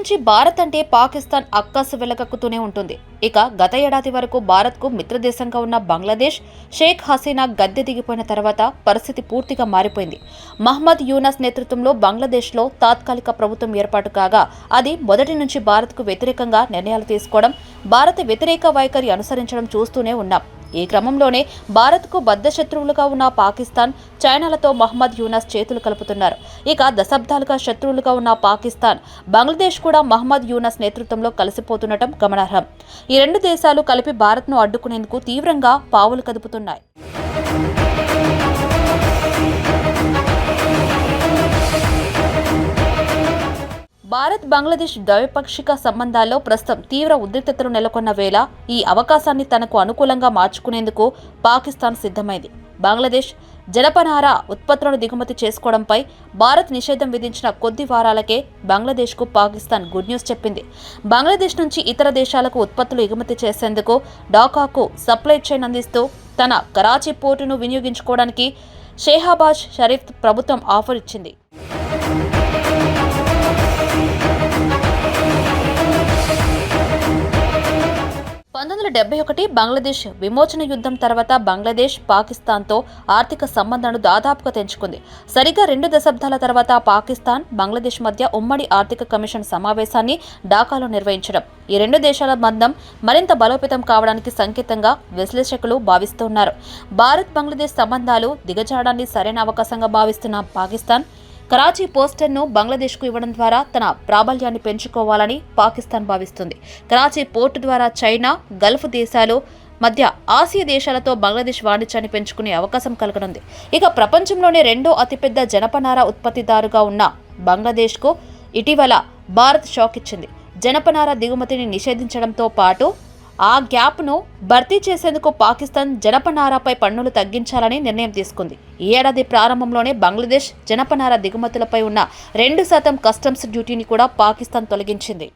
నుంచి భారత్ అంటే పాకిస్తాన్ అక్కసు వెలకక్కుతూనే ఉంటుంది. ఇక గత ఏడాది వరకు భారత్కు మిత్రదేశంగా ఉన్న బంగ్లాదేశ్ షేక్ హసీనా గద్దె దిగిపోయిన తర్వాత పరిస్థితి పూర్తిగా మారిపోయింది. మహ్మద్ యూనస్ నేతృత్వంలో బంగ్లాదేశ్లో తాత్కాలిక ప్రభుత్వం ఏర్పాటు కాగా అది మొదటి నుంచి భారత్కు వ్యతిరేకంగా నిర్ణయాలు తీసుకోవడం, భారత వ్యతిరేక వైఖరి అనుసరించడం చూస్తూనే ఉన్నాం. ఈ క్రమంలోనే భారత్కు బద్ధశత్రువులుగా ఉన్న పాకిస్తాన్, చైనాలతో మహ్మద్ యూనస్ చేతులు కలుపుతున్నారు. ఇక దశాబ్దాలుగా శత్రువులుగా ఉన్న పాకిస్తాన్, బంగ్లాదేశ్ కూడా మహ్మద్ యూనస్ నేతృత్వంలో కలిసిపోతుండటం గమనార్హం. ఈ రెండు దేశాలు కలిపి భారత్ను అడ్డుకునేందుకు తీవ్రంగా పావులు కదుపుతున్నాయి. భారత్ బంగ్లాదేశ్ ద్వైపాక్షిక సంబంధాల్లో ప్రస్తుతం తీవ్ర ఉద్రిక్తతలు నెలకొన్న వేళ ఈ అవకాశాన్ని తనకు అనుకూలంగా మార్చుకునేందుకు పాకిస్తాన్ సిద్ధమైంది. బంగ్లాదేశ్ జనపనార ఉత్పత్తులను దిగుమతి చేసుకోవడంపై భారత్ నిషేధం విధించిన కొద్ది వారాలకే బంగ్లాదేశ్కు పాకిస్తాన్ గుడ్ న్యూస్ చెప్పింది. బంగ్లాదేశ్ నుంచి ఇతర దేశాలకు ఉత్పత్తులు ఎగుమతి చేసేందుకు ఢాకాకు సప్లై చైన్ అందిస్తూ తన కరాచీ పోర్టును వినియోగించుకోవడానికి షెహబాజ్ షరీఫ్ ప్రభుత్వం ఆఫర్ ఇచ్చింది. 1971 బంగ్లాదేశ్ విమోచన యుద్ధం తర్వాత బంగ్లాదేశ్ పాకిస్తాన్తో ఆర్థిక సంబంధాలను దాదాపుగా తెంచుకుంది. సరిగ్గా 2 దశాబ్దాల తర్వాత పాకిస్తాన్, బంగ్లాదేశ్ మధ్య ఉమ్మడి ఆర్థిక కమిషన్ సమావేశాన్ని ఢాకాలో నిర్వహించడం ఈ రెండు దేశాల బంధం మరింత బలోపేతం కావడానికి సంకేతంగా విశ్లేషకులు భావిస్తున్నారు. భారత్ బంగ్లాదేశ్ సంబంధాలు దిగజారడాన్ని సరైన అవకాశంగా భావిస్తున్న పాకిస్తాన్ కరాచీ పోస్టర్ను బంగ్లాదేశ్కు ఇవ్వడం ద్వారా తన ప్రాబల్యాన్ని పెంచుకోవాలని పాకిస్తాన్ భావిస్తుంది. కరాచీ పోర్టు ద్వారా చైనా, గల్ఫ్ దేశాలు మధ్య ఆసియా దేశాలతో బంగ్లాదేశ్ వాణిజ్యాన్ని పెంచుకునే అవకాశం కలగనుంది. ఇక ప్రపంచంలోనే రెండో అతిపెద్ద జనపనార ఉత్పత్తిదారుగా ఉన్న బంగ్లాదేశ్కు ఇటీవల భారత్ షాక్ ఇచ్చింది. జనపనార దిగుమతిని నిషేధించడంతో పాటు ఆ గ్యాప్ను భర్తీ చేసేందుకు పాకిస్తాన్ జనపనారపై పన్నులు తగ్గించాలని నిర్ణయం తీసుకుంది. ఈ ఏడాది ప్రారంభంలోనే బంగ్లాదేశ్ జనపనార దిగుమతులపై ఉన్న 2% కస్టమ్స్ డ్యూటీని కూడా పాకిస్తాన్ తొలగించింది.